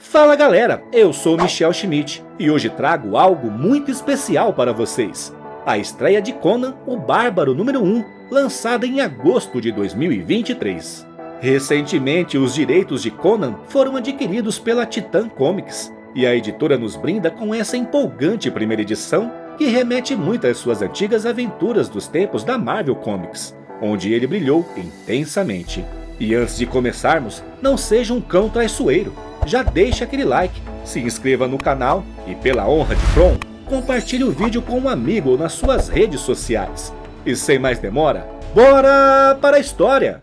Fala galera, eu sou Michel Schmidt e hoje trago algo muito especial para vocês. A estreia de Conan, o Bárbaro número 1, lançada em agosto de 2023. Recentemente, os direitos de Conan foram adquiridos pela Titan Comics e a editora nos brinda com essa empolgante primeira edição que remete muito às suas antigas aventuras dos tempos da Marvel Comics, onde ele brilhou intensamente. E antes de começarmos, não seja um cão traiçoeiro. Já deixa aquele like, se inscreva no canal e, pela honra de Kron, compartilhe o vídeo com um amigo ou nas suas redes sociais. E sem mais demora, bora para a história!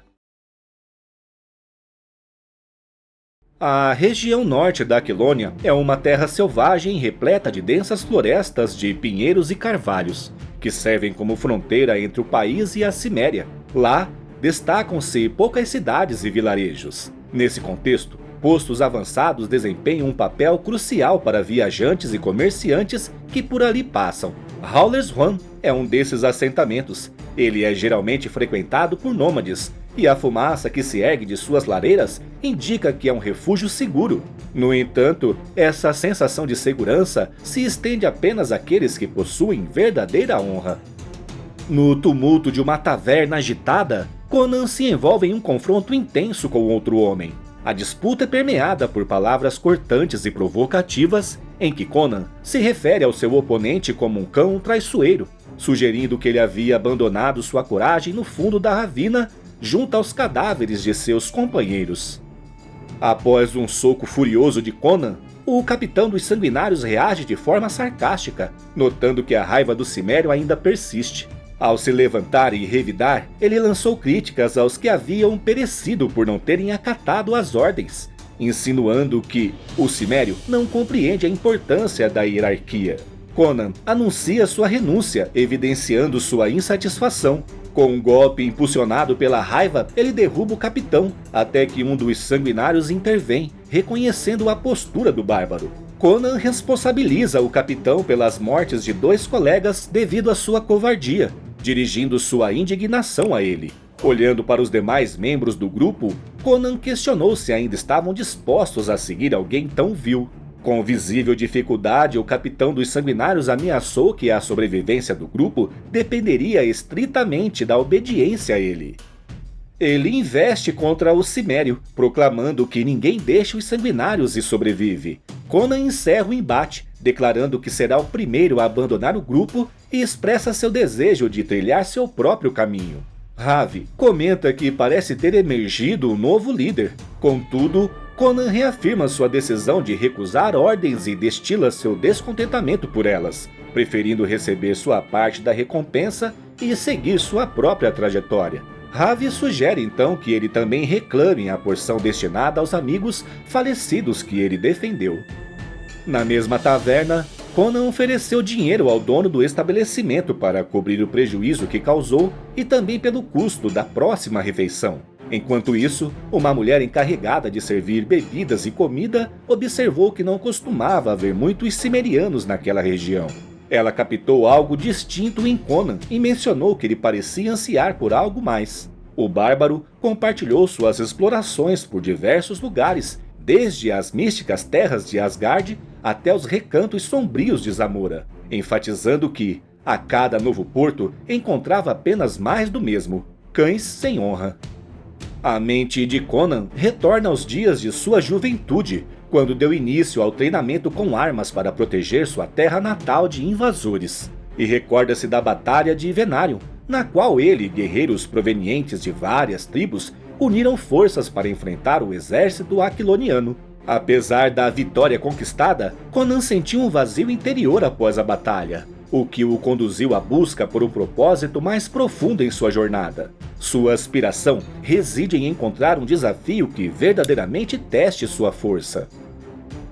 A região norte da Aquilônia é uma terra selvagem repleta de densas florestas de pinheiros e carvalhos, que servem como fronteira entre o país e a Ciméria. Lá, destacam-se poucas cidades e vilarejos. Nesse contexto, postos avançados desempenham um papel crucial para viajantes e comerciantes que por ali passam. Howler's Run é um desses assentamentos. Ele é geralmente frequentado por nômades, e a fumaça que se ergue de suas lareiras indica que é um refúgio seguro. No entanto, essa sensação de segurança se estende apenas àqueles que possuem verdadeira honra. No tumulto de uma taverna agitada, Conan se envolve em um confronto intenso com outro homem. A disputa é permeada por palavras cortantes e provocativas, em que Conan se refere ao seu oponente como um cão traiçoeiro, sugerindo que ele havia abandonado sua coragem no fundo da ravina, junto aos cadáveres de seus companheiros. Após um soco furioso de Conan, o capitão dos sanguinários reage de forma sarcástica, notando que a raiva do cimério ainda persiste. Ao se levantar e revidar, ele lançou críticas aos que haviam perecido por não terem acatado as ordens, insinuando que o cimério não compreende a importância da hierarquia. Conan anuncia sua renúncia, evidenciando sua insatisfação. Com um golpe impulsionado pela raiva, ele derruba o capitão, até que um dos sanguinários intervém, reconhecendo a postura do bárbaro. Conan responsabiliza o capitão pelas mortes de dois colegas devido à sua covardia, dirigindo sua indignação a ele. Olhando para os demais membros do grupo, Conan questionou se ainda estavam dispostos a seguir alguém tão vil. Com visível dificuldade, o capitão dos sanguinários ameaçou que a sobrevivência do grupo dependeria estritamente da obediência a ele. Ele investe contra o cimério, proclamando que ninguém deixa os sanguinários e sobrevive. Conan encerra o embate, declarando que será o primeiro a abandonar o grupo e expressa seu desejo de trilhar seu próprio caminho. Ravi comenta que parece ter emergido um novo líder. Contudo, Conan reafirma sua decisão de recusar ordens e destila seu descontentamento por elas, preferindo receber sua parte da recompensa e seguir sua própria trajetória. Ravi sugere então que ele também reclame a porção destinada aos amigos falecidos que ele defendeu. Na mesma taverna, Conan ofereceu dinheiro ao dono do estabelecimento para cobrir o prejuízo que causou e também pelo custo da próxima refeição. Enquanto isso, uma mulher encarregada de servir bebidas e comida observou que não costumava haver muitos cimerianos naquela região. Ela captou algo distinto em Conan e mencionou que ele parecia ansiar por algo mais. O bárbaro compartilhou suas explorações por diversos lugares, desde as místicas terras de Asgard até os recantos sombrios de Zamora, enfatizando que, a cada novo porto, encontrava apenas mais do mesmo: cães sem honra. A mente de Conan retorna aos dias de sua juventude, quando deu início ao treinamento com armas para proteger sua terra natal de invasores. E recorda-se da Batalha de Venarium, na qual ele e guerreiros provenientes de várias tribos uniram forças para enfrentar o exército aquiloniano. Apesar da vitória conquistada, Conan sentiu um vazio interior após a batalha, o que o conduziu à busca por um propósito mais profundo em sua jornada. Sua aspiração reside em encontrar um desafio que verdadeiramente teste sua força.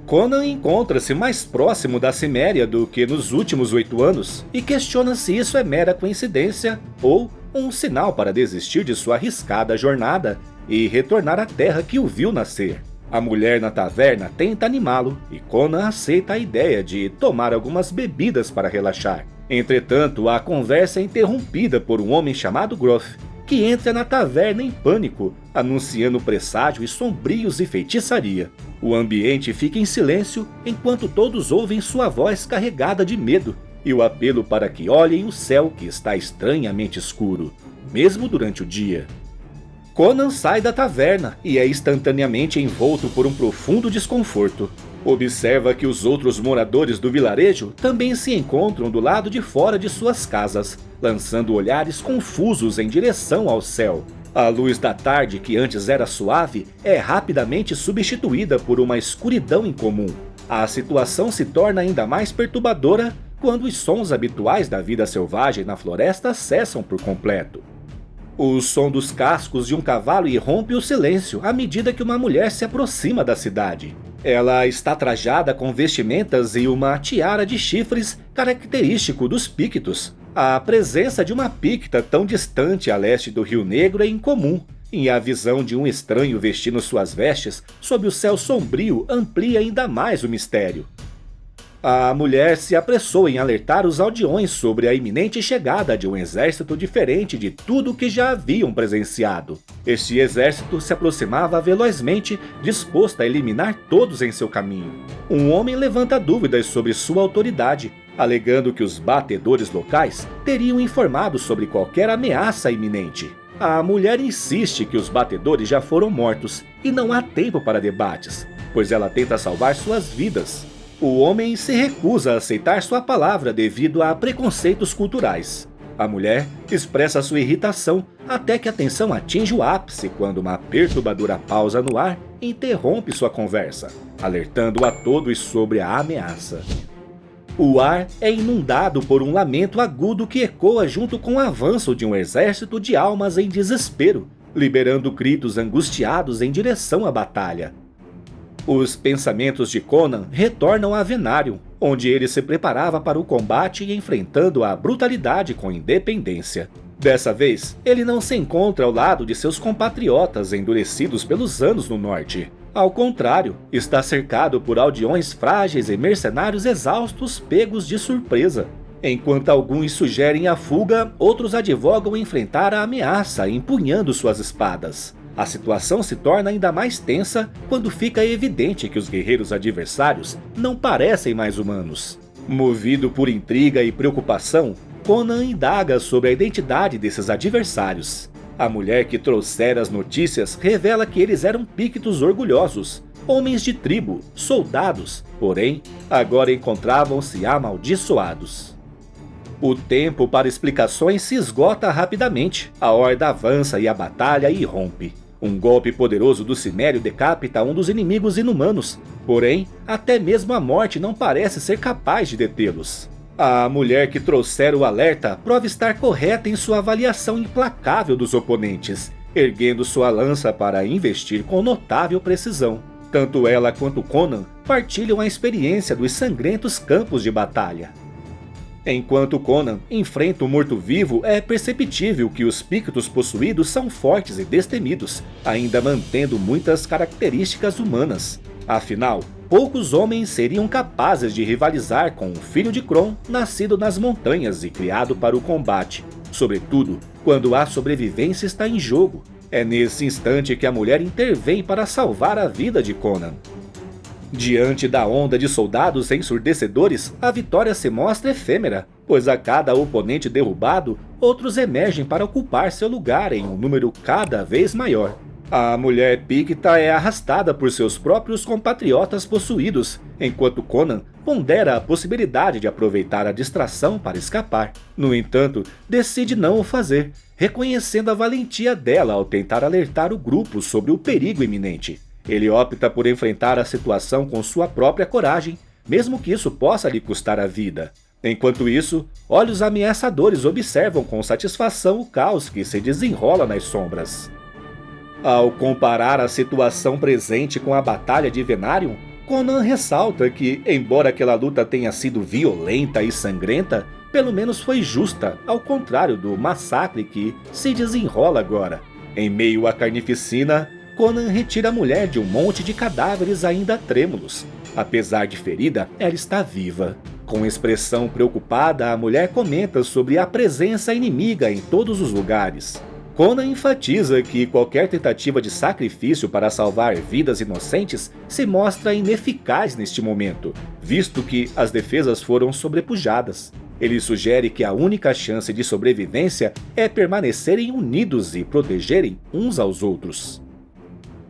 Conan encontra-se mais próximo da Ciméria do que nos últimos 8 anos e questiona se isso é mera coincidência ou um sinal para desistir de sua arriscada jornada e retornar à terra que o viu nascer. A mulher na taverna tenta animá-lo e Conan aceita a ideia de tomar algumas bebidas para relaxar. Entretanto, a conversa é interrompida por um homem chamado Groth, que entra na taverna em pânico, anunciando presságios sombrios e feitiçaria. O ambiente fica em silêncio enquanto todos ouvem sua voz carregada de medo e o apelo para que olhem o céu que está estranhamente escuro, mesmo durante o dia. Conan sai da taverna e é instantaneamente envolto por um profundo desconforto. Observa que os outros moradores do vilarejo também se encontram do lado de fora de suas casas, lançando olhares confusos em direção ao céu. A luz da tarde, que antes era suave, é rapidamente substituída por uma escuridão incomum. A situação se torna ainda mais perturbadora quando os sons habituais da vida selvagem na floresta cessam por completo. O som dos cascos de um cavalo irrompe o silêncio à medida que uma mulher se aproxima da cidade. Ela está trajada com vestimentas e uma tiara de chifres característico dos Pictos. A presença de uma Picta tão distante a leste do Rio Negro é incomum, e a visão de um estranho vestindo suas vestes sob o céu sombrio amplia ainda mais o mistério. A mulher se apressou em alertar os aldeões sobre a iminente chegada de um exército diferente de tudo que já haviam presenciado. Este exército se aproximava velozmente, disposto a eliminar todos em seu caminho. Um homem levanta dúvidas sobre sua autoridade, alegando que os batedores locais teriam informado sobre qualquer ameaça iminente. A mulher insiste que os batedores já foram mortos e não há tempo para debates, pois ela tenta salvar suas vidas. O homem se recusa a aceitar sua palavra devido a preconceitos culturais. A mulher expressa sua irritação até que a tensão atinge o ápice quando uma perturbadora pausa no ar interrompe sua conversa, alertando a todos sobre a ameaça. O ar é inundado por um lamento agudo que ecoa junto com o avanço de um exército de almas em desespero, liberando gritos angustiados em direção à batalha. Os pensamentos de Conan retornam a Venarium, onde ele se preparava para o combate e enfrentando a brutalidade com independência. Dessa vez, ele não se encontra ao lado de seus compatriotas endurecidos pelos anos no norte. Ao contrário, está cercado por aldeões frágeis e mercenários exaustos pegos de surpresa. Enquanto alguns sugerem a fuga, outros advogam enfrentar a ameaça empunhando suas espadas. A situação se torna ainda mais tensa quando fica evidente que os guerreiros adversários não parecem mais humanos. Movido por intriga e preocupação, Conan indaga sobre a identidade desses adversários. A mulher que trouxera as notícias revela que eles eram Pictos orgulhosos, homens de tribo, soldados, porém, agora encontravam-se amaldiçoados. O tempo para explicações se esgota rapidamente, a horda avança e a batalha irrompe. Um golpe poderoso do Cimério decapita um dos inimigos inumanos, porém, até mesmo a morte não parece ser capaz de detê-los. A mulher que trouxera o alerta prova estar correta em sua avaliação implacável dos oponentes, erguendo sua lança para investir com notável precisão. Tanto ela quanto Conan partilham a experiência dos sangrentos campos de batalha. Enquanto Conan enfrenta o morto-vivo, é perceptível que os Pictos possuídos são fortes e destemidos, ainda mantendo muitas características humanas. Afinal, poucos homens seriam capazes de rivalizar com o filho de Kron, nascido nas montanhas e criado para o combate, sobretudo quando a sobrevivência está em jogo. É nesse instante que a mulher intervém para salvar a vida de Conan. Diante da onda de soldados ensurdecedores, a vitória se mostra efêmera, pois a cada oponente derrubado, outros emergem para ocupar seu lugar em um número cada vez maior. A mulher Picta é arrastada por seus próprios compatriotas possuídos, enquanto Conan pondera a possibilidade de aproveitar a distração para escapar. No entanto, decide não o fazer, reconhecendo a valentia dela ao tentar alertar o grupo sobre o perigo iminente. Ele opta por enfrentar a situação com sua própria coragem, mesmo que isso possa lhe custar a vida. Enquanto isso, olhos ameaçadores observam com satisfação o caos que se desenrola nas sombras. Ao comparar a situação presente com a Batalha de Venarium, Conan ressalta que, embora aquela luta tenha sido violenta e sangrenta, pelo menos foi justa, ao contrário do massacre que se desenrola agora. Em meio à carnificina, Conan retira a mulher de um monte de cadáveres ainda trêmulos. Apesar de ferida, ela está viva. Com expressão preocupada, a mulher comenta sobre a presença inimiga em todos os lugares. Conan enfatiza que qualquer tentativa de sacrifício para salvar vidas inocentes se mostra ineficaz neste momento, visto que as defesas foram sobrepujadas. Ele sugere que a única chance de sobrevivência é permanecerem unidos e protegerem uns aos outros.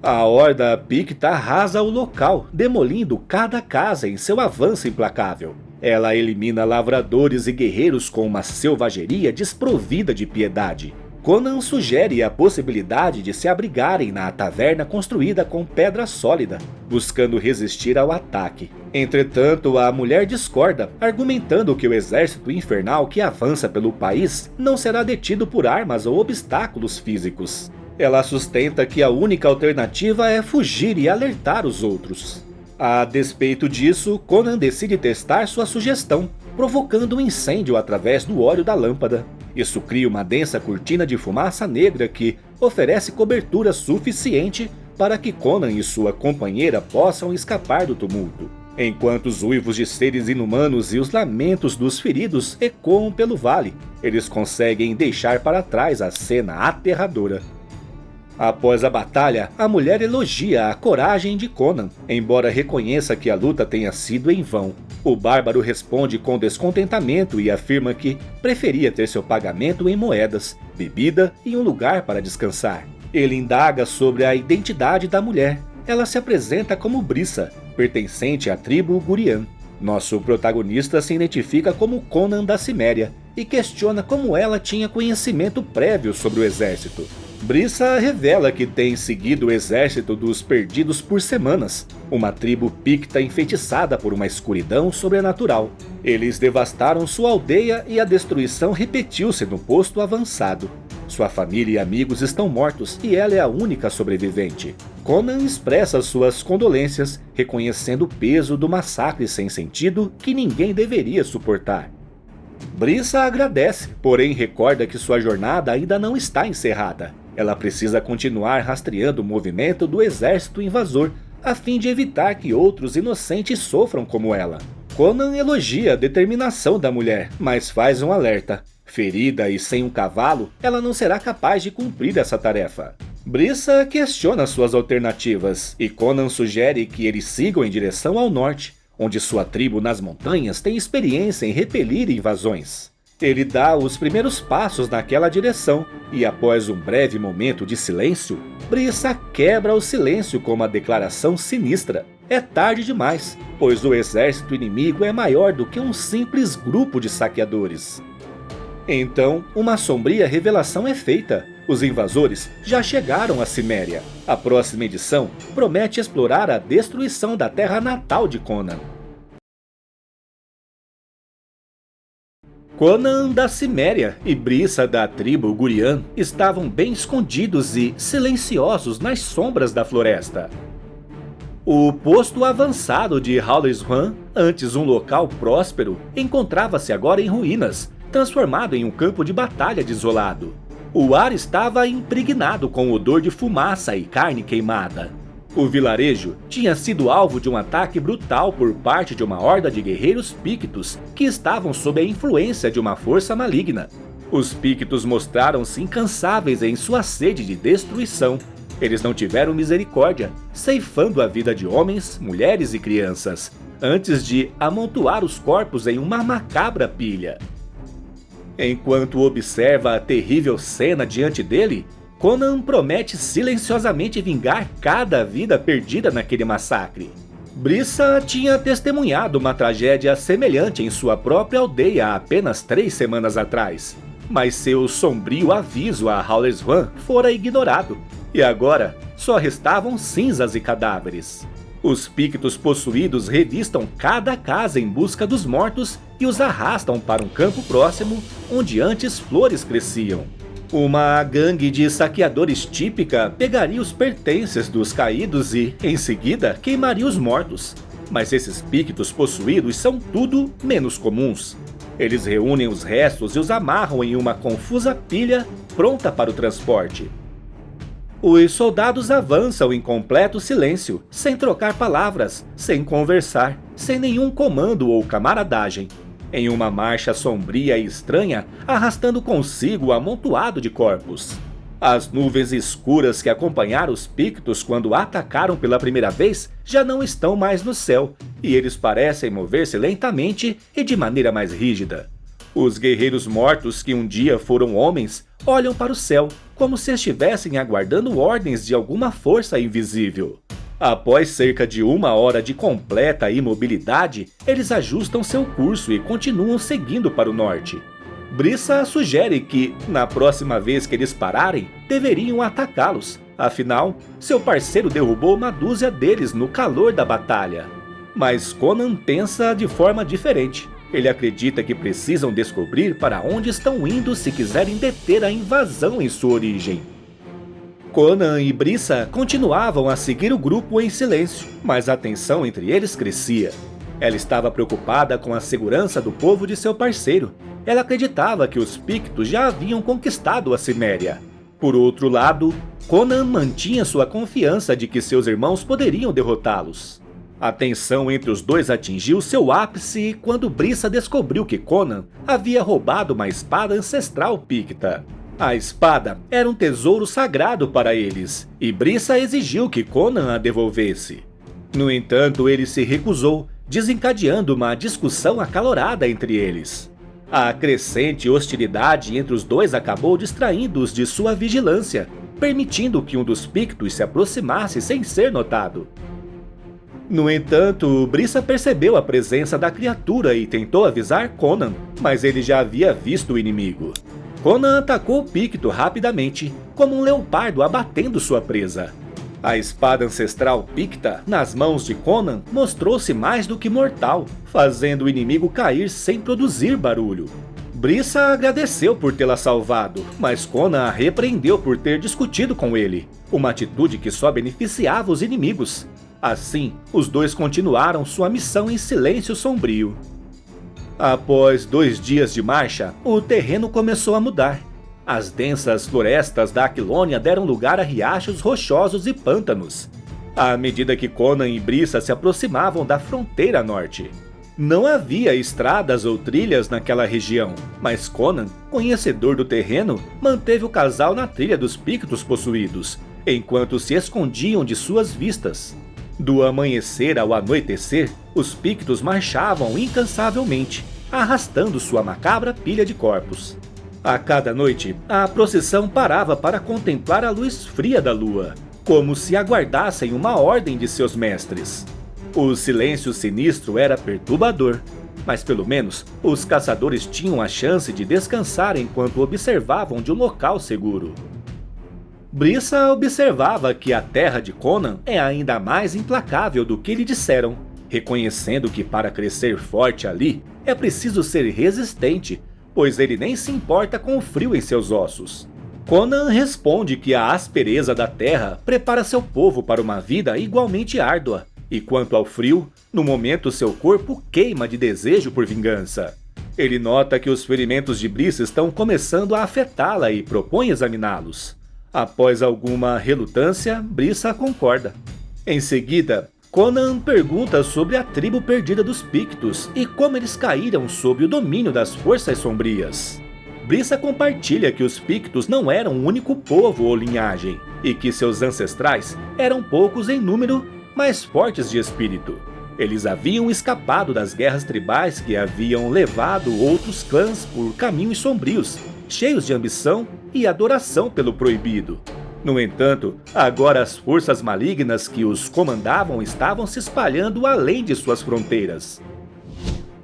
A horda Picta arrasa o local, demolindo cada casa em seu avanço implacável. Ela elimina lavradores e guerreiros com uma selvageria desprovida de piedade. Conan sugere a possibilidade de se abrigarem na taverna construída com pedra sólida, buscando resistir ao ataque. Entretanto, a mulher discorda, argumentando que o exército infernal que avança pelo país não será detido por armas ou obstáculos físicos. Ela sustenta que a única alternativa é fugir e alertar os outros. A despeito disso, Conan decide testar sua sugestão, provocando um incêndio através do óleo da lâmpada. Isso cria uma densa cortina de fumaça negra que oferece cobertura suficiente para que Conan e sua companheira possam escapar do tumulto, enquanto os uivos de seres inumanos e os lamentos dos feridos ecoam pelo vale. Eles conseguem deixar para trás a cena aterradora. Após a batalha, a mulher elogia a coragem de Conan, embora reconheça que a luta tenha sido em vão. O bárbaro responde com descontentamento e afirma que preferia ter seu pagamento em moedas, bebida e um lugar para descansar. Ele indaga sobre a identidade da mulher. Ela se apresenta como Brissa, pertencente à tribo Gurian. Nosso protagonista se identifica como Conan da Ciméria e questiona como ela tinha conhecimento prévio sobre o exército. Brissa revela que tem seguido o exército dos Perdidos por semanas, uma tribo picta enfeitiçada por uma escuridão sobrenatural. Eles devastaram sua aldeia e a destruição repetiu-se no posto avançado. Sua família e amigos estão mortos e ela é a única sobrevivente. Conan expressa suas condolências, reconhecendo o peso do massacre sem sentido que ninguém deveria suportar. Brissa agradece, porém recorda que sua jornada ainda não está encerrada. Ela precisa continuar rastreando o movimento do exército invasor, a fim de evitar que outros inocentes sofram como ela. Conan elogia a determinação da mulher, mas faz um alerta. Ferida e sem um cavalo, ela não será capaz de cumprir essa tarefa. Brissa questiona suas alternativas, e Conan sugere que eles sigam em direção ao norte, onde sua tribo nas montanhas tem experiência em repelir invasões. Ele dá os primeiros passos naquela direção, e após um breve momento de silêncio, Brissa quebra o silêncio com uma declaração sinistra. É tarde demais, pois o exército inimigo é maior do que um simples grupo de saqueadores. Então, uma sombria revelação é feita. Os invasores já chegaram a Ciméria. A próxima edição promete explorar a destruição da terra natal de Conan. Conan da Ciméria e Brissa da tribo Gurian estavam bem escondidos e silenciosos nas sombras da floresta. O posto avançado de Hallesrun, antes um local próspero, encontrava-se agora em ruínas, transformado em um campo de batalha desolado. O ar estava impregnado com odor de fumaça e carne queimada. O vilarejo tinha sido alvo de um ataque brutal por parte de uma horda de guerreiros pictos que estavam sob a influência de uma força maligna. Os pictos mostraram-se incansáveis em sua sede de destruição. Eles não tiveram misericórdia, ceifando a vida de homens, mulheres e crianças, antes de amontoar os corpos em uma macabra pilha. Enquanto observa a terrível cena diante dele, Conan promete silenciosamente vingar cada vida perdida naquele massacre. Brissa tinha testemunhado uma tragédia semelhante em sua própria aldeia há apenas 3 semanas atrás, mas seu sombrio aviso a Hallesrun fora ignorado, e agora só restavam cinzas e cadáveres. Os pictos possuídos revistam cada casa em busca dos mortos e os arrastam para um campo próximo, onde antes flores cresciam. Uma gangue de saqueadores típica pegaria os pertences dos caídos e, em seguida, queimaria os mortos. Mas esses pictos possuídos são tudo menos comuns. Eles reúnem os restos e os amarram em uma confusa pilha pronta para o transporte. Os soldados avançam em completo silêncio, sem trocar palavras, sem conversar, sem nenhum comando ou camaradagem. Em uma marcha sombria e estranha, arrastando consigo o amontoado de corpos. As nuvens escuras que acompanharam os Pictos quando atacaram pela primeira vez já não estão mais no céu, e eles parecem mover-se lentamente e de maneira mais rígida. Os guerreiros mortos que um dia foram homens olham para o céu, como se estivessem aguardando ordens de alguma força invisível. Após cerca de 1 hora de completa imobilidade, eles ajustam seu curso e continuam seguindo para o norte. Brissa sugere que, na próxima vez que eles pararem, deveriam atacá-los. Afinal, seu parceiro derrubou uma dúzia deles no calor da batalha. Mas Conan pensa de forma diferente. Ele acredita que precisam descobrir para onde estão indo se quiserem deter a invasão em sua origem. Conan e Brissa continuavam a seguir o grupo em silêncio, mas a tensão entre eles crescia. Ela estava preocupada com a segurança do povo de seu parceiro. Ela acreditava que os Pictos já haviam conquistado a Ciméria. Por outro lado, Conan mantinha sua confiança de que seus irmãos poderiam derrotá-los. A tensão entre os dois atingiu seu ápice quando Brissa descobriu que Conan havia roubado uma espada ancestral Picta. A espada era um tesouro sagrado para eles, e Brissa exigiu que Conan a devolvesse. No entanto, ele se recusou, desencadeando uma discussão acalorada entre eles. A crescente hostilidade entre os dois acabou distraindo-os de sua vigilância, permitindo que um dos Pictos se aproximasse sem ser notado. No entanto, Brissa percebeu a presença da criatura e tentou avisar Conan, mas ele já havia visto o inimigo. Conan atacou o Picto rapidamente, como um leopardo abatendo sua presa. A espada ancestral Picta, nas mãos de Conan, mostrou-se mais do que mortal, fazendo o inimigo cair sem produzir barulho. Brissa agradeceu por tê-la salvado, mas Conan a repreendeu por ter discutido com ele, uma atitude que só beneficiava os inimigos. Assim, os dois continuaram sua missão em silêncio sombrio. Após 2 dias de marcha, o terreno começou a mudar. As densas florestas da Aquilônia deram lugar a riachos rochosos e pântanos, à medida que Conan e Brissa se aproximavam da fronteira norte. Não havia estradas ou trilhas naquela região, mas Conan, conhecedor do terreno, manteve o casal na trilha dos Pictos possuídos, enquanto se escondiam de suas vistas. Do amanhecer ao anoitecer, os Pictos marchavam incansavelmente, arrastando sua macabra pilha de corpos. A cada noite, a procissão parava para contemplar a luz fria da lua, como se aguardassem uma ordem de seus mestres. O silêncio sinistro era perturbador, mas pelo menos os caçadores tinham a chance de descansar enquanto observavam de um local seguro. Brissa observava que a terra de Conan é ainda mais implacável do que lhe disseram, reconhecendo que para crescer forte ali é preciso ser resistente, pois ele nem se importa com o frio em seus ossos. Conan responde que a aspereza da terra prepara seu povo para uma vida igualmente árdua, e quanto ao frio, no momento seu corpo queima de desejo por vingança. Ele nota que os ferimentos de Brissa estão começando a afetá-la e propõe examiná-los. Após alguma relutância, Brissa concorda. Em seguida, Conan pergunta sobre a tribo perdida dos Pictos e como eles caíram sob o domínio das forças sombrias. Brissa compartilha que os Pictos não eram um único povo ou linhagem, e que seus ancestrais eram poucos em número, mas fortes de espírito. Eles haviam escapado das guerras tribais que haviam levado outros clãs por caminhos sombrios, cheios de ambição e adoração pelo proibido. No entanto, agora as forças malignas que os comandavam estavam se espalhando além de suas fronteiras.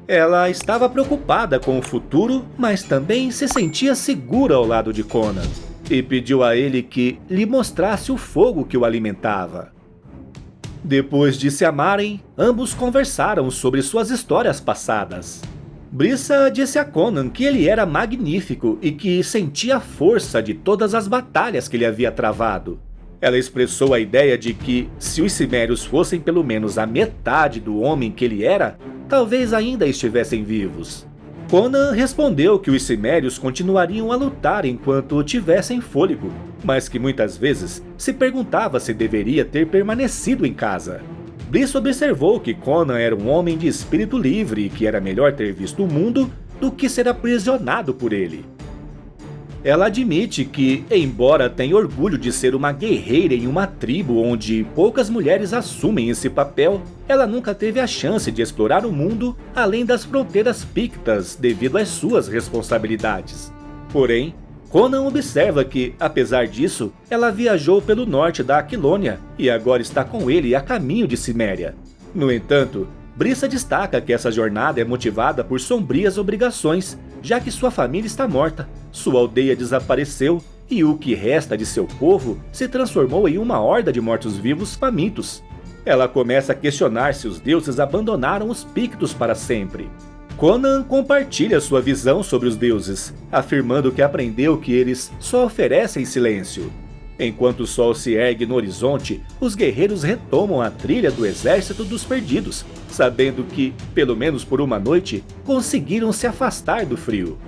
Ela estava preocupada com o futuro, mas também se sentia segura ao lado de Conan, e pediu a ele que lhe mostrasse o fogo que o alimentava. Depois de se amarem, ambos conversaram sobre suas histórias passadas. Brissa disse a Conan que ele era magnífico e que sentia a força de todas as batalhas que ele havia travado. Ela expressou a ideia de que, se os Cimérios fossem pelo menos a metade do homem que ele era, talvez ainda estivessem vivos. Conan respondeu que os Cimérios continuariam a lutar enquanto tivessem fôlego, mas que muitas vezes se perguntava se deveria ter permanecido em casa. Brissa observou que Conan era um homem de espírito livre e que era melhor ter visto o mundo do que ser aprisionado por ele. Ela admite que, embora tenha orgulho de ser uma guerreira em uma tribo onde poucas mulheres assumem esse papel, ela nunca teve a chance de explorar o mundo além das fronteiras pictas devido às suas responsabilidades. Porém, Conan observa que, apesar disso, ela viajou pelo norte da Aquilônia e agora está com ele a caminho de Ciméria. No entanto, Brissa destaca que essa jornada é motivada por sombrias obrigações, já que sua família está morta, sua aldeia desapareceu e o que resta de seu povo se transformou em uma horda de mortos-vivos famintos. Ela começa a questionar se os deuses abandonaram os Pictos para sempre. Conan compartilha sua visão sobre os deuses, afirmando que aprendeu que eles só oferecem silêncio. Enquanto o sol se ergue no horizonte, os guerreiros retomam a trilha do exército dos perdidos, sabendo que, pelo menos por uma noite, conseguiram se afastar do frio.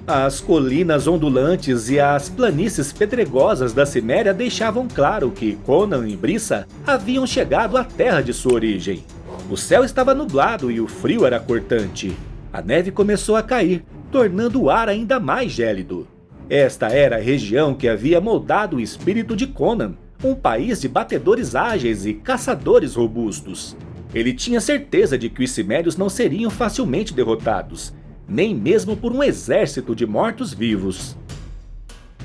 As colinas ondulantes e as planícies pedregosas da Ciméria deixavam claro que Conan e Brissa haviam chegado à terra de sua origem. O céu estava nublado e o frio era cortante. A neve começou a cair, tornando o ar ainda mais gélido. Esta era a região que havia moldado o espírito de Conan, um país de batedores ágeis e caçadores robustos. Ele tinha certeza de que os cimérios não seriam facilmente derrotados, nem mesmo por um exército de mortos-vivos.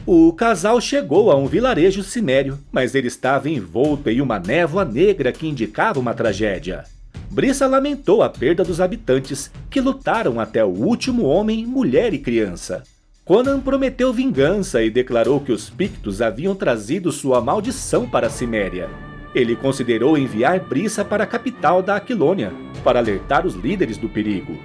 O casal chegou a um vilarejo cimério, mas ele estava envolto em uma névoa negra que indicava uma tragédia. Brissa lamentou a perda dos habitantes, que lutaram até o último homem, mulher e criança. Conan prometeu vingança e declarou que os Pictos haviam trazido sua maldição para a Ciméria. Ele considerou enviar Brissa para a capital da Aquilônia, para alertar os líderes do perigo.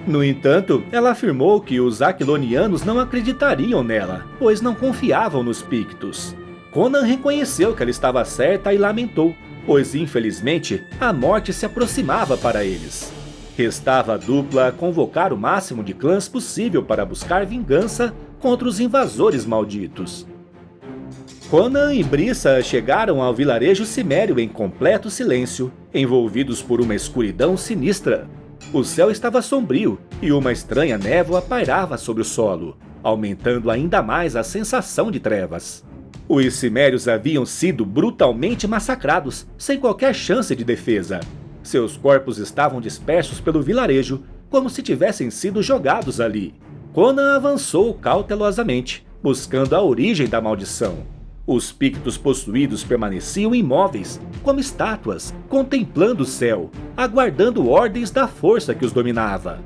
No entanto, ela afirmou que os aquilonianos não acreditariam nela, pois não confiavam nos Pictos. Conan reconheceu que ela estava certa e lamentou, pois infelizmente a morte se aproximava para eles. Restava a dupla convocar o máximo de clãs possível para buscar vingança contra os invasores malditos. Conan e Brissa chegaram ao vilarejo cimério em completo silêncio, envolvidos por uma escuridão sinistra. O céu estava sombrio e uma estranha névoa pairava sobre o solo, aumentando ainda mais a sensação de trevas. Os cimérios haviam sido brutalmente massacrados, sem qualquer chance de defesa. Seus corpos estavam dispersos pelo vilarejo, como se tivessem sido jogados ali. Conan avançou cautelosamente, buscando a origem da maldição. Os Pictos possuídos permaneciam imóveis, como estátuas, contemplando o céu, aguardando ordens da força que os dominava.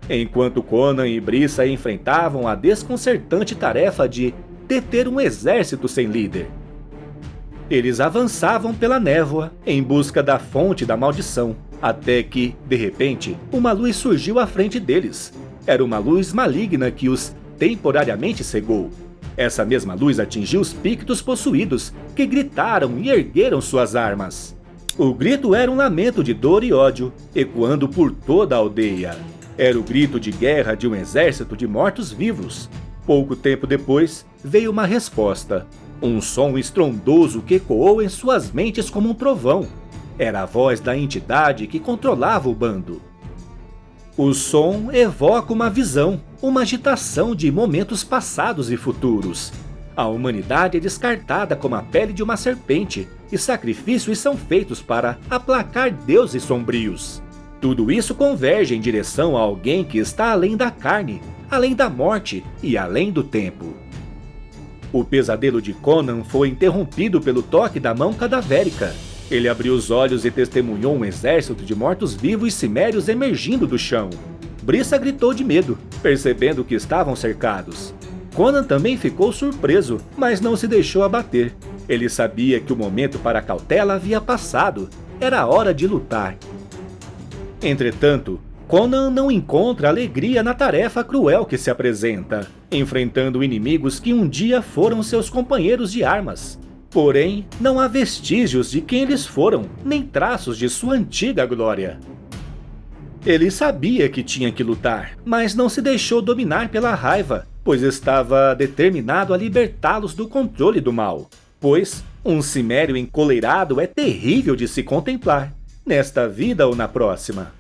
Enquanto Conan e Brissa enfrentavam a desconcertante tarefa de deter um exército sem líder. Eles avançavam pela névoa, em busca da fonte da maldição, até que, de repente, uma luz surgiu à frente deles. Era uma luz maligna que os temporariamente cegou. Essa mesma luz atingiu os Pictos possuídos, que gritaram e ergueram suas armas. O grito era um lamento de dor e ódio, ecoando por toda a aldeia. Era o grito de guerra de um exército de mortos-vivos. Pouco tempo depois, veio uma resposta. Um som estrondoso que ecoou em suas mentes como um trovão. Era a voz da entidade que controlava o bando. O som evoca uma visão, uma agitação de momentos passados e futuros. A humanidade é descartada como a pele de uma serpente, e sacrifícios são feitos para aplacar deuses sombrios. Tudo isso converge em direção a alguém que está além da carne, além da morte e além do tempo. O pesadelo de Conan foi interrompido pelo toque da mão cadavérica. Ele abriu os olhos e testemunhou um exército de mortos-vivos cimérios emergindo do chão. Brissa gritou de medo, percebendo que estavam cercados. Conan também ficou surpreso, mas não se deixou abater. Ele sabia que o momento para a cautela havia passado. Era a hora de lutar. Entretanto, Conan não encontra alegria na tarefa cruel que se apresenta, enfrentando inimigos que um dia foram seus companheiros de armas. Porém, não há vestígios de quem eles foram, nem traços de sua antiga glória. Ele sabia que tinha que lutar, mas não se deixou dominar pela raiva, pois estava determinado a libertá-los do controle do mal. Pois um cimério encoleirado é terrível de se contemplar, nesta vida ou na próxima.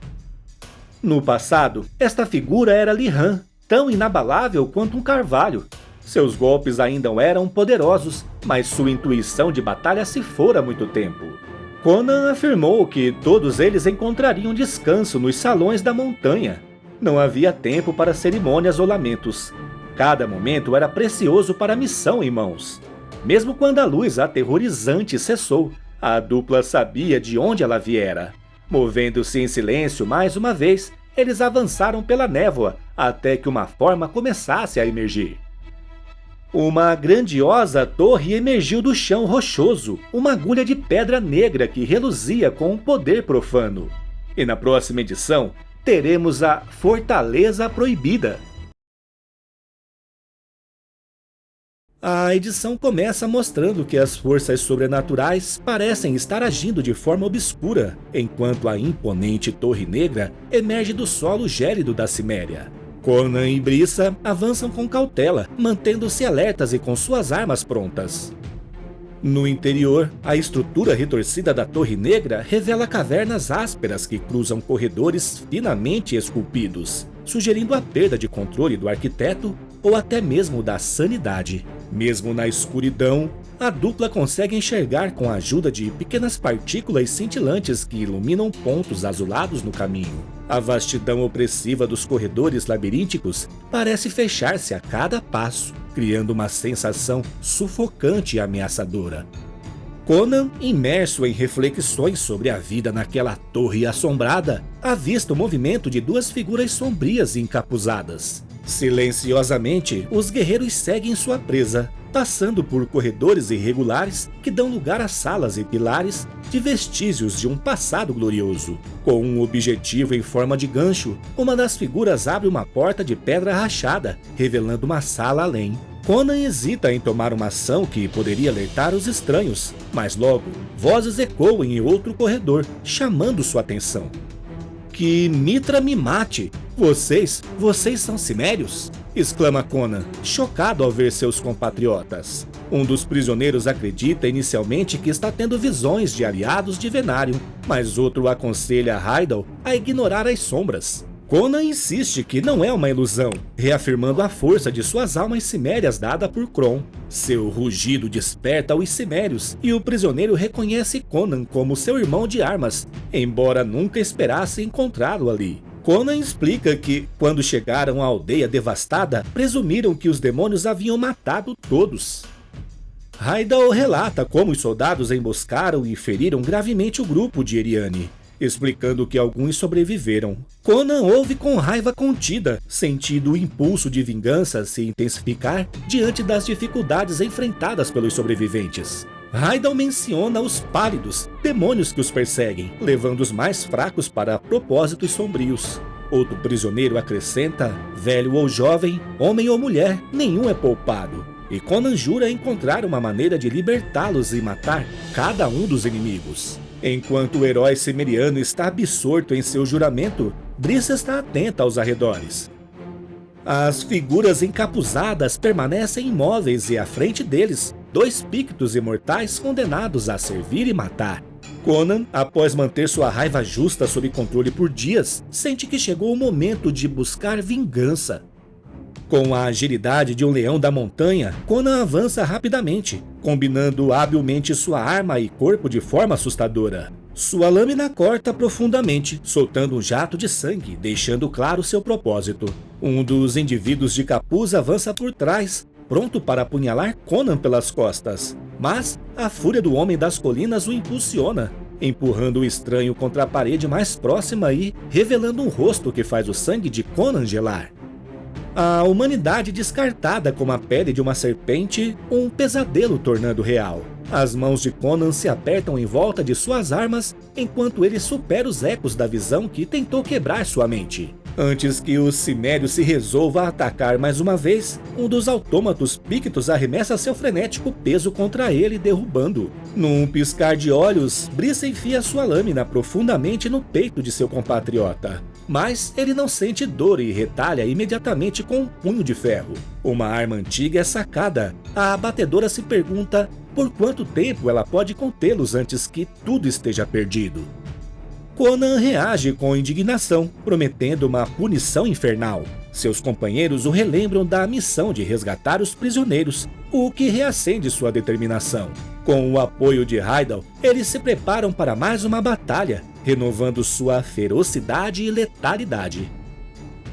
No passado, esta figura era Lihan, tão inabalável quanto um carvalho. Seus golpes ainda eram poderosos, mas sua intuição de batalha se fora há muito tempo. Conan afirmou que todos eles encontrariam descanso nos salões da montanha. Não havia tempo para cerimônias ou lamentos. Cada momento era precioso para a missão em mãos. Mesmo quando a luz aterrorizante cessou, a dupla sabia de onde ela viera. Movendo-se em silêncio mais uma vez, eles avançaram pela névoa até que uma forma começasse a emergir. Uma grandiosa torre emergiu do chão rochoso, uma agulha de pedra negra que reluzia com um poder profano. E na próxima edição, teremos a Fortaleza Proibida. A edição começa mostrando que as forças sobrenaturais parecem estar agindo de forma obscura, enquanto a imponente Torre Negra emerge do solo gélido da Ciméria. Conan e Brisa avançam com cautela, mantendo-se alertas e com suas armas prontas. No interior, a estrutura retorcida da Torre Negra revela cavernas ásperas que cruzam corredores finamente esculpidos, sugerindo a perda de controle do arquiteto ou até mesmo da sanidade. Mesmo na escuridão, a dupla consegue enxergar com a ajuda de pequenas partículas cintilantes que iluminam pontos azulados no caminho. A vastidão opressiva dos corredores labirínticos parece fechar-se a cada passo, criando uma sensação sufocante e ameaçadora. Conan, imerso em reflexões sobre a vida naquela torre assombrada, avista o movimento de duas figuras sombrias e encapuzadas. Silenciosamente, os guerreiros seguem sua presa, passando por corredores irregulares que dão lugar a salas e pilares de vestígios de um passado glorioso. Com um objetivo em forma de gancho, uma das figuras abre uma porta de pedra rachada, revelando uma sala além. Conan hesita em tomar uma ação que poderia alertar os estranhos, mas logo, vozes ecoam em outro corredor, chamando sua atenção. Que Mitra me mate! Vocês são cimérios? Exclama Conan, chocado ao ver seus compatriotas. Um dos prisioneiros acredita inicialmente que está tendo visões de aliados de Venarium, mas outro aconselha Heidel a ignorar as sombras. Conan insiste que não é uma ilusão, reafirmando a força de suas almas cimérias dada por Kron. Seu rugido desperta os cimérios e o prisioneiro reconhece Conan como seu irmão de armas, embora nunca esperasse encontrá-lo ali. Conan explica que, quando chegaram à aldeia devastada, presumiram que os demônios haviam matado todos. Heidel relata como os soldados emboscaram e feriram gravemente o grupo de Eriane, explicando que alguns sobreviveram. Conan ouve com raiva contida, sentindo o impulso de vingança se intensificar diante das dificuldades enfrentadas pelos sobreviventes. Heidel menciona os pálidos, demônios que os perseguem, levando os mais fracos para propósitos sombrios. Outro prisioneiro acrescenta, velho ou jovem, homem ou mulher, nenhum é poupado. E Conan jura encontrar uma maneira de libertá-los e matar cada um dos inimigos. Enquanto o herói cimeriano está absorto em seu juramento, Brisa está atenta aos arredores. As figuras encapuzadas permanecem imóveis e à frente deles, dois pictos imortais condenados a servir e matar. Conan, após manter sua raiva justa sob controle por dias, sente que chegou o momento de buscar vingança. Com a agilidade de um leão da montanha, Conan avança rapidamente, combinando habilmente sua arma e corpo de forma assustadora. Sua lâmina corta profundamente, soltando um jato de sangue, deixando claro seu propósito. Um dos indivíduos de capuz avança por trás, pronto para apunhalar Conan pelas costas. Mas a fúria do Homem das Colinas o impulsiona, empurrando o estranho contra a parede mais próxima e revelando um rosto que faz o sangue de Conan gelar. A humanidade descartada como a pele de uma serpente, um pesadelo tornando real. As mãos de Conan se apertam em volta de suas armas, enquanto ele supera os ecos da visão que tentou quebrar sua mente. Antes que o cimério se resolva a atacar mais uma vez, um dos autômatos pictos arremessa seu frenético peso contra ele, derrubando-o. Num piscar de olhos, Brisa enfia sua lâmina profundamente no peito de seu compatriota. Mas ele não sente dor e retalha imediatamente com um punho de ferro. Uma arma antiga é sacada. A abatedora se pergunta por quanto tempo ela pode contê-los antes que tudo esteja perdido. Conan reage com indignação, prometendo uma punição infernal. Seus companheiros o relembram da missão de resgatar os prisioneiros, o que reacende sua determinação. Com o apoio de Heidel, eles se preparam para mais uma batalha, renovando sua ferocidade e letalidade.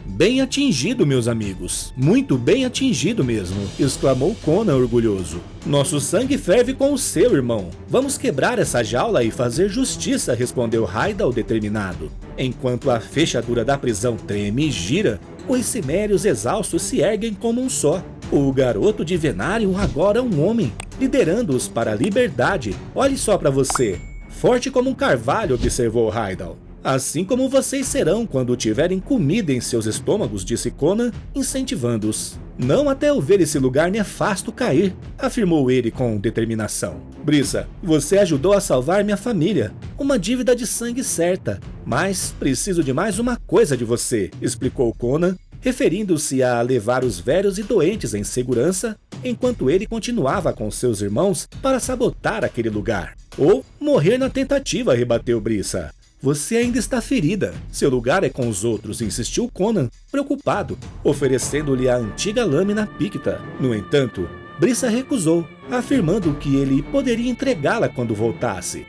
Bem atingido, meus amigos. Muito bem atingido mesmo, exclamou Conan orgulhoso. Nosso sangue ferve com o seu, irmão. Vamos quebrar essa jaula e fazer justiça, respondeu Heidel determinado. Enquanto a fechadura da prisão treme e gira, os cimérios exaustos se erguem como um só. O garoto de Venarium agora é um homem, liderando-os para a liberdade. Olhe só para você. Forte como um carvalho, observou Heidel. Assim como vocês serão quando tiverem comida em seus estômagos, disse Conan, incentivando-os. Não até eu ver esse lugar nefasto cair, afirmou ele com determinação. Brisa, você ajudou a salvar minha família, uma dívida de sangue certa, mas preciso de mais uma coisa de você, explicou Conan, referindo-se a levar os velhos e doentes em segurança, enquanto ele continuava com seus irmãos para sabotar aquele lugar. Ou morrer na tentativa, rebateu Brisa. Você ainda está ferida. Seu lugar é com os outros, insistiu Conan, preocupado, oferecendo-lhe a antiga lâmina picta. No entanto, Brisa recusou, afirmando que ele poderia entregá-la quando voltasse.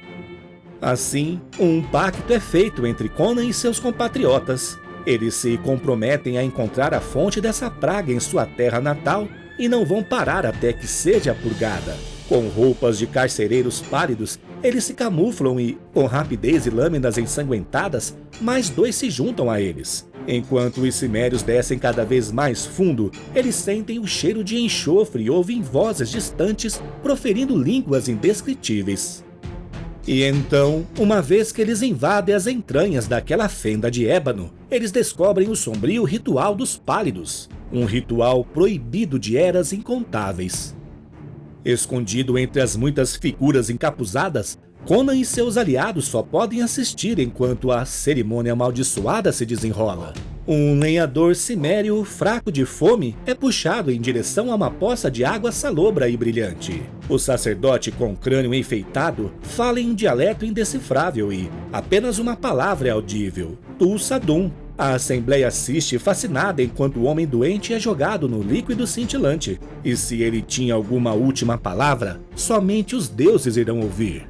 Assim, um pacto é feito entre Conan e seus compatriotas. Eles se comprometem a encontrar a fonte dessa praga em sua terra natal e não vão parar até que seja purgada. Com roupas de carcereiros pálidos, eles se camuflam e, com rapidez e lâminas ensanguentadas, mais dois se juntam a eles. Enquanto os cimérios descem cada vez mais fundo, eles sentem o cheiro de enxofre e ouvem vozes distantes proferindo línguas indescritíveis. E então, uma vez que eles invadem as entranhas daquela fenda de ébano, eles descobrem o sombrio ritual dos pálidos, um ritual proibido de eras incontáveis. Escondido entre as muitas figuras encapuzadas, Conan e seus aliados só podem assistir enquanto a cerimônia amaldiçoada se desenrola. Um lenhador cimério fraco de fome é puxado em direção a uma poça de água salobra e brilhante. O sacerdote com crânio enfeitado fala em um dialeto indecifrável e apenas uma palavra é audível: Tul-Sadum. A assembleia assiste fascinada enquanto o homem doente é jogado no líquido cintilante. E se ele tinha alguma última palavra, somente os deuses irão ouvir.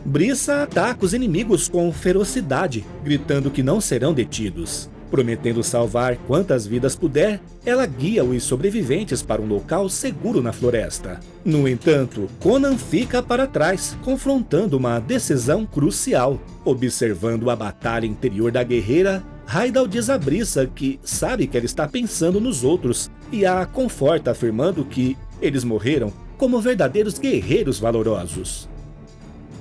Brisa ataca os inimigos com ferocidade, gritando que não serão detidos. Prometendo salvar quantas vidas puder, ela guia os sobreviventes para um local seguro na floresta. No entanto, Conan fica para trás, confrontando uma decisão crucial. Observando a batalha interior da guerreira, Heidel diz a Brisa que sabe que ela está pensando nos outros e a conforta afirmando que eles morreram como verdadeiros guerreiros valorosos.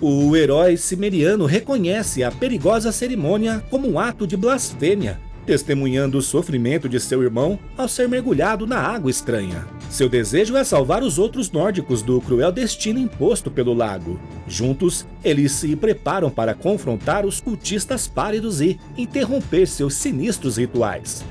O herói cimeriano reconhece a perigosa cerimônia como um ato de blasfêmia, testemunhando o sofrimento de seu irmão ao ser mergulhado na água estranha. Seu desejo é salvar os outros nórdicos do cruel destino imposto pelo lago. Juntos, eles se preparam para confrontar os cultistas pálidos e interromper seus sinistros rituais.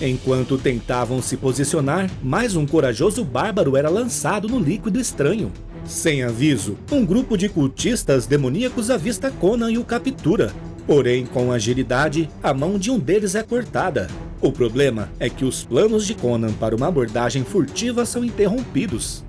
Enquanto tentavam se posicionar, mais um corajoso bárbaro era lançado no líquido estranho. Sem aviso, um grupo de cultistas demoníacos avista Conan e o captura. Porém, com agilidade, a mão de um deles é cortada. O problema é que os planos de Conan para uma abordagem furtiva são interrompidos.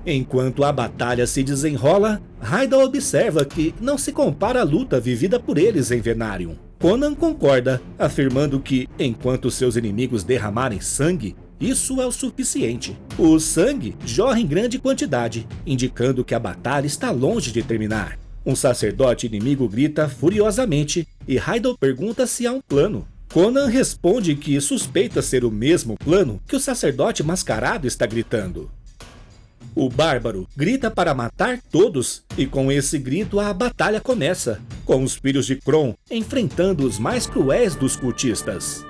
Enquanto a batalha se desenrola, Heidel observa que não se compara à luta vivida por eles em Venarium. Conan concorda, afirmando que, enquanto seus inimigos derramarem sangue, isso é o suficiente. O sangue jorra em grande quantidade, indicando que a batalha está longe de terminar. Um sacerdote inimigo grita furiosamente e Heidel pergunta se há um plano. Conan responde que suspeita ser o mesmo plano que o sacerdote mascarado está gritando. O bárbaro grita para matar todos e com esse grito a batalha começa, com os filhos de Kron enfrentando os mais cruéis dos cultistas.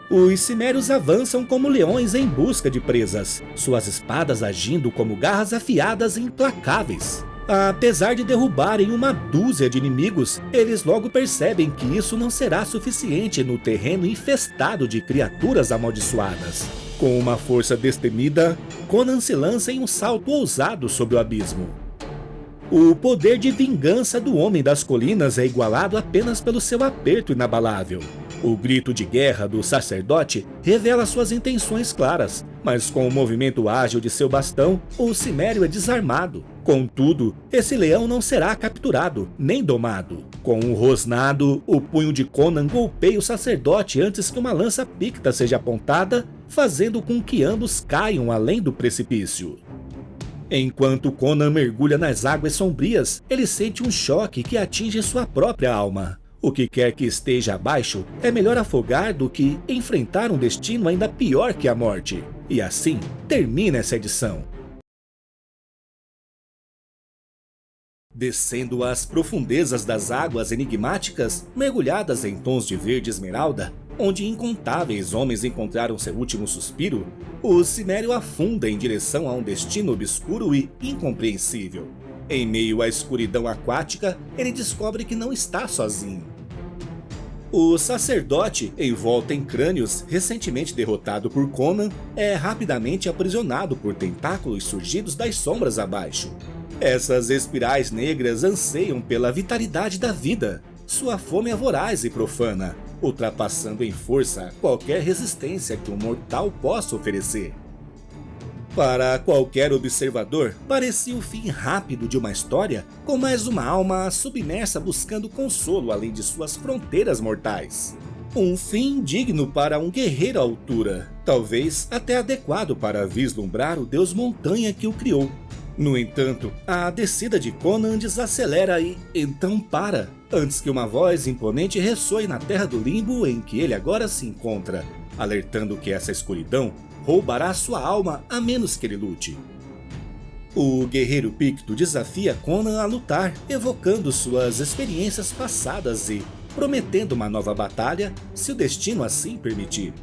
Os cimérios avançam como leões em busca de presas, suas espadas agindo como garras afiadas e implacáveis. Apesar de derrubarem uma dúzia de inimigos, eles logo percebem que isso não será suficiente no terreno infestado de criaturas amaldiçoadas. Com uma força destemida, Conan se lança em um salto ousado sobre o abismo. O poder de vingança do Homem das Colinas é igualado apenas pelo seu aperto inabalável. O grito de guerra do sacerdote revela suas intenções claras, mas com o movimento ágil de seu bastão, o cimério é desarmado. Contudo, esse leão não será capturado, nem domado. Com um rosnado, o punho de Conan golpeia o sacerdote antes que uma lança picta seja apontada, fazendo com que ambos caiam além do precipício. Enquanto Conan mergulha nas águas sombrias, ele sente um choque que atinge sua própria alma. O que quer que esteja abaixo é melhor afogar do que enfrentar um destino ainda pior que a morte. E assim, termina essa edição. Descendo às profundezas das águas enigmáticas, mergulhadas em tons de verde esmeralda, onde incontáveis homens encontraram seu último suspiro, o cimério afunda em direção a um destino obscuro e incompreensível. Em meio à escuridão aquática, ele descobre que não está sozinho. O sacerdote, envolto em crânios, recentemente derrotado por Conan, é rapidamente aprisionado por tentáculos surgidos das sombras abaixo. Essas espirais negras anseiam pela vitalidade da vida. Sua fome é voraz e profana, ultrapassando em força qualquer resistência que um mortal possa oferecer. Para qualquer observador, parecia o fim rápido de uma história, com mais uma alma submersa buscando consolo além de suas fronteiras mortais. Um fim digno para um guerreiro à altura, talvez até adequado para vislumbrar o deus montanha que o criou. No entanto, a descida de Conan desacelera e então para, antes que uma voz imponente ressoe na terra do limbo em que ele agora se encontra, alertando que essa escuridão roubará sua alma a menos que ele lute. O guerreiro Picto desafia Conan a lutar, evocando suas experiências passadas e prometendo uma nova batalha se o destino assim permitir.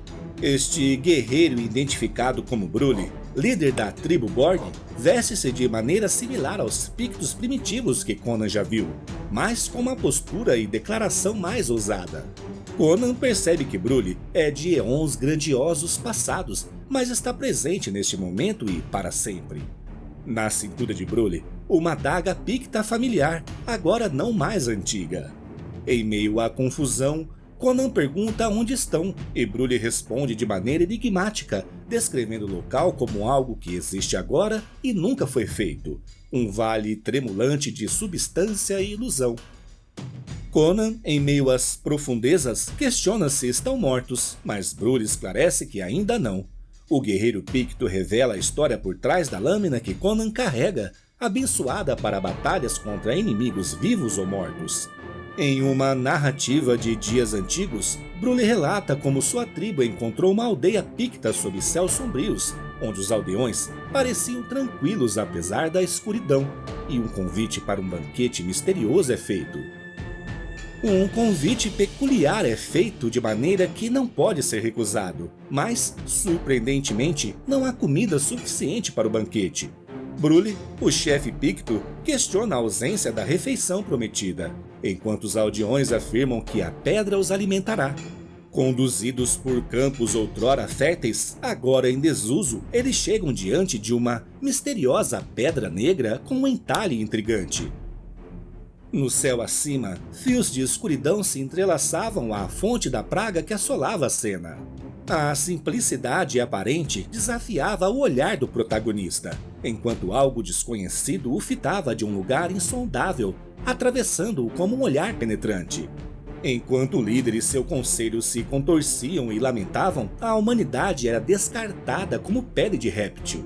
Este guerreiro identificado como Brule, líder da tribo Borg, veste-se de maneira similar aos Pictos primitivos que Conan já viu, mas com uma postura e declaração mais ousada. Conan percebe que Brule é de eons grandiosos passados, mas está presente neste momento e para sempre. Na cintura de Brule, uma adaga picta familiar, agora não mais antiga. Em meio à confusão, Conan pergunta onde estão, e Brule responde de maneira enigmática, descrevendo o local como algo que existe agora e nunca foi feito. Um vale tremulante de substância e ilusão. Conan, em meio às profundezas, questiona se estão mortos, mas Brule esclarece que ainda não. O guerreiro Picto revela a história por trás da lâmina que Conan carrega, abençoada para batalhas contra inimigos vivos ou mortos. Em uma narrativa de dias antigos, Brule relata como sua tribo encontrou uma aldeia picta sob céus sombrios, onde os aldeões pareciam tranquilos apesar da escuridão, e um convite para um banquete misterioso é feito. Um convite peculiar é feito de maneira que não pode ser recusado, mas, surpreendentemente, não há comida suficiente para o banquete. Brule, o chefe Picto, questiona a ausência da refeição prometida, enquanto os aldeões afirmam que a pedra os alimentará. Conduzidos por campos outrora férteis, agora em desuso, eles chegam diante de uma misteriosa pedra negra com um entalhe intrigante. No céu acima, fios de escuridão se entrelaçavam à fonte da praga que assolava a cena. A simplicidade aparente desafiava o olhar do protagonista, enquanto algo desconhecido o fitava de um lugar insondável, atravessando-o como um olhar penetrante. Enquanto o líder e seu conselho se contorciam e lamentavam, a humanidade era descartada como pele de réptil.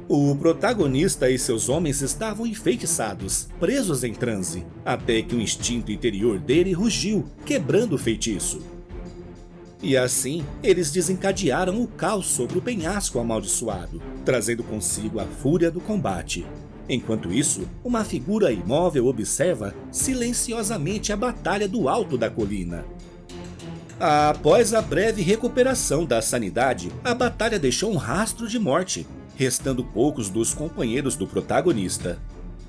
O protagonista e seus homens estavam enfeitiçados, presos em transe, até que o instinto interior dele rugiu, quebrando o feitiço. E assim, eles desencadearam o caos sobre o penhasco amaldiçoado, trazendo consigo a fúria do combate. Enquanto isso, uma figura imóvel observa silenciosamente a batalha do alto da colina. Após a breve recuperação da sanidade, a batalha deixou um rastro de morte, restando poucos dos companheiros do protagonista.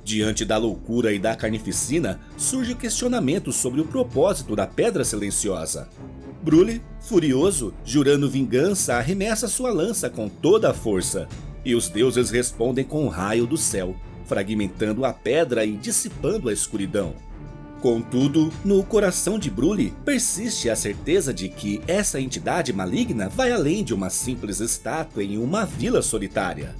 Diante da loucura e da carnificina, surge o questionamento sobre o propósito da Pedra Silenciosa. Brule, furioso, jurando vingança, arremessa sua lança com toda a força, e os deuses respondem com um raio do céu, fragmentando a pedra e dissipando a escuridão. Contudo, no coração de Brule persiste a certeza de que essa entidade maligna vai além de uma simples estátua em uma vila solitária.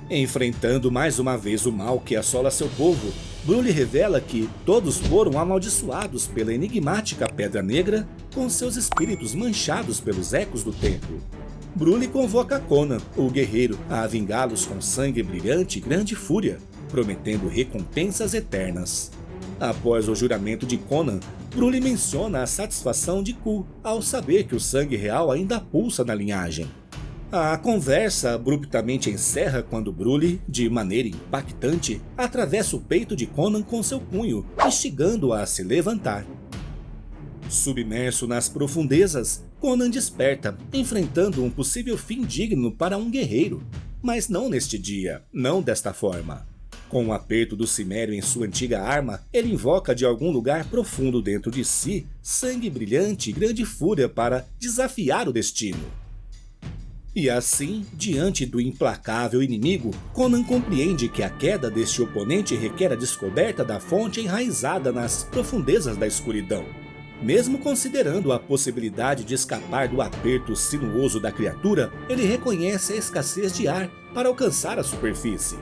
Enfrentando mais uma vez o mal que assola seu povo, Brule revela que todos foram amaldiçoados pela enigmática Pedra Negra, com seus espíritos manchados pelos ecos do tempo. Brule convoca Conan, o guerreiro, a vingá-los com sangue brilhante e grande fúria, prometendo recompensas eternas. Após o juramento de Conan, Brule menciona a satisfação de Ku ao saber que o sangue real ainda pulsa na linhagem. A conversa abruptamente encerra quando Brule, de maneira impactante, atravessa o peito de Conan com seu punho, instigando-o a se levantar. Submerso nas profundezas, Conan desperta, enfrentando um possível fim digno para um guerreiro. Mas não neste dia, não desta forma. Com o aperto do cimério em sua antiga arma, ele invoca de algum lugar profundo dentro de si sangue brilhante e grande fúria para desafiar o destino. E assim, diante do implacável inimigo, Conan compreende que a queda deste oponente requer a descoberta da fonte enraizada nas profundezas da escuridão. Mesmo considerando a possibilidade de escapar do aperto sinuoso da criatura, ele reconhece a escassez de ar para alcançar a superfície.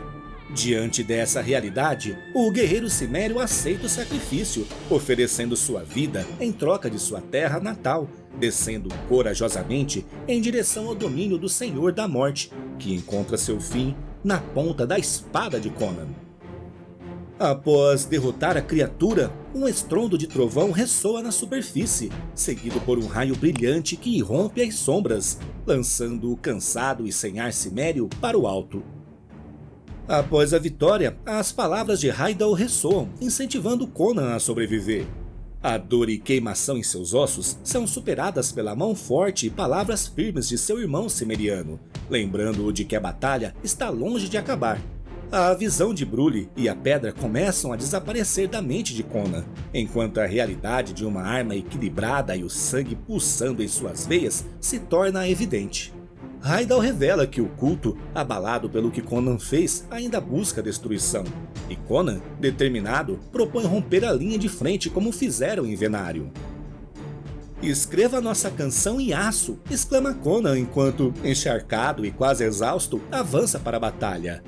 Diante dessa realidade, o guerreiro cimério aceita o sacrifício, oferecendo sua vida em troca de sua terra natal, descendo corajosamente em direção ao domínio do Senhor da Morte, que encontra seu fim na ponta da espada de Conan. Após derrotar a criatura, um estrondo de trovão ressoa na superfície, seguido por um raio brilhante que irrompe as sombras, lançando o cansado e sem ar cimério para o alto. Após a vitória, as palavras de Heidel ressoam, incentivando Conan a sobreviver. A dor e queimação em seus ossos são superadas pela mão forte e palavras firmes de seu irmão cimeriano, lembrando-o de que a batalha está longe de acabar. A visão de Brule e a pedra começam a desaparecer da mente de Conan, enquanto a realidade de uma arma equilibrada e o sangue pulsando em suas veias se torna evidente. Heidel revela que o culto, abalado pelo que Conan fez, ainda busca destruição, e Conan, determinado, propõe romper a linha de frente como fizeram em Venário. "Escreva nossa canção em aço", exclama Conan enquanto, encharcado e quase exausto, avança para a batalha.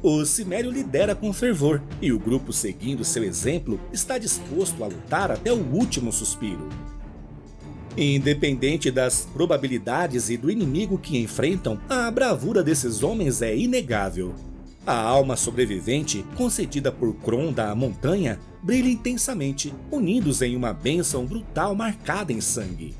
O cimério lidera com fervor, e o grupo, seguindo seu exemplo, está disposto a lutar até o último suspiro. Independente das probabilidades e do inimigo que enfrentam, a bravura desses homens é inegável. A alma sobrevivente, concedida por Kron da montanha, brilha intensamente, unidos em uma bênção brutal marcada em sangue.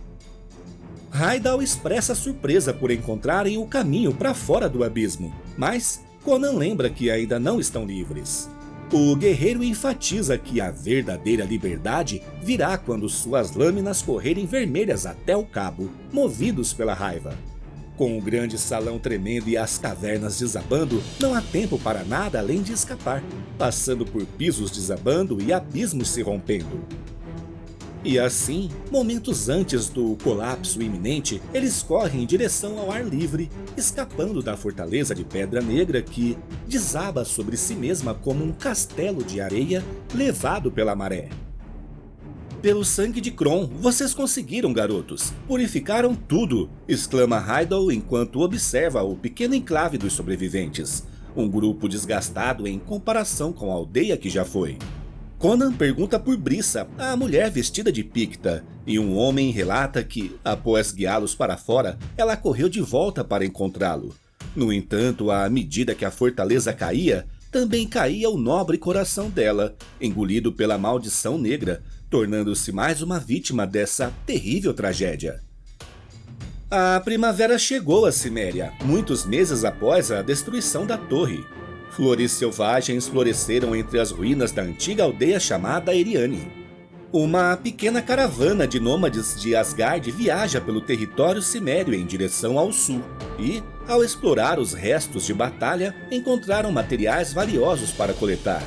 Heidel expressa surpresa por encontrarem o caminho para fora do abismo, mas Conan lembra que ainda não estão livres. O guerreiro enfatiza que a verdadeira liberdade virá quando suas lâminas correrem vermelhas até o cabo, movidos pela raiva. Com o grande salão tremendo e as cavernas desabando, não há tempo para nada além de escapar, passando por pisos desabando e abismos se rompendo. E assim, momentos antes do colapso iminente, eles correm em direção ao ar livre, escapando da fortaleza de Pedra Negra que desaba sobre si mesma como um castelo de areia levado pela maré. "Pelo sangue de Kron, vocês conseguiram, garotos! Purificaram tudo!", exclama Heidel enquanto observa o pequeno enclave dos sobreviventes, um grupo desgastado em comparação com a aldeia que já foi. Conan pergunta por Brissa, a mulher vestida de Picta, e um homem relata que, após guiá-los para fora, ela correu de volta para encontrá-lo. No entanto, à medida que a fortaleza caía, também caía o nobre coração dela, engolido pela maldição negra, tornando-se mais uma vítima dessa terrível tragédia. A primavera chegou a Ciméria, muitos meses após a destruição da torre. Flores selvagens floresceram entre as ruínas da antiga aldeia chamada Eriane. Uma pequena caravana de nômades de Asgard viaja pelo território cimério em direção ao sul e, ao explorar os restos de batalha, encontraram materiais valiosos para coletar,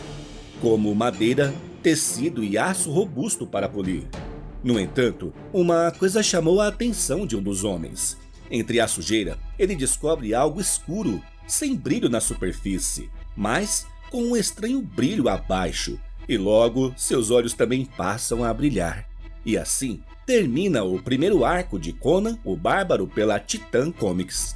como madeira, tecido e aço robusto para polir. No entanto, uma coisa chamou a atenção de um dos homens. Entre a sujeira, ele descobre algo escuro, sem brilho na superfície, mas com um estranho brilho abaixo, e logo seus olhos também passam a brilhar. E assim termina o primeiro arco de Conan o Bárbaro pela Titan Comics.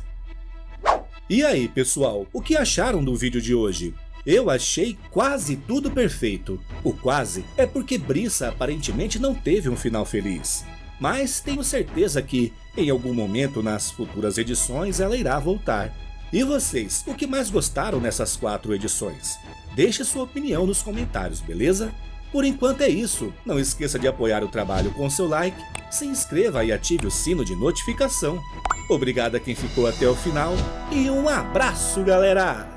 E aí, pessoal, o que acharam do vídeo de hoje? Eu achei quase tudo perfeito. O quase é porque Brisa aparentemente não teve um final feliz. Mas tenho certeza que, em algum momento nas futuras edições, ela irá voltar. E vocês, o que mais gostaram nessas 4 edições? Deixe sua opinião nos comentários, beleza? Por enquanto é isso, não esqueça de apoiar o trabalho com seu like, se inscreva e ative o sino de notificação. Obrigado a quem ficou até o final e um abraço, galera!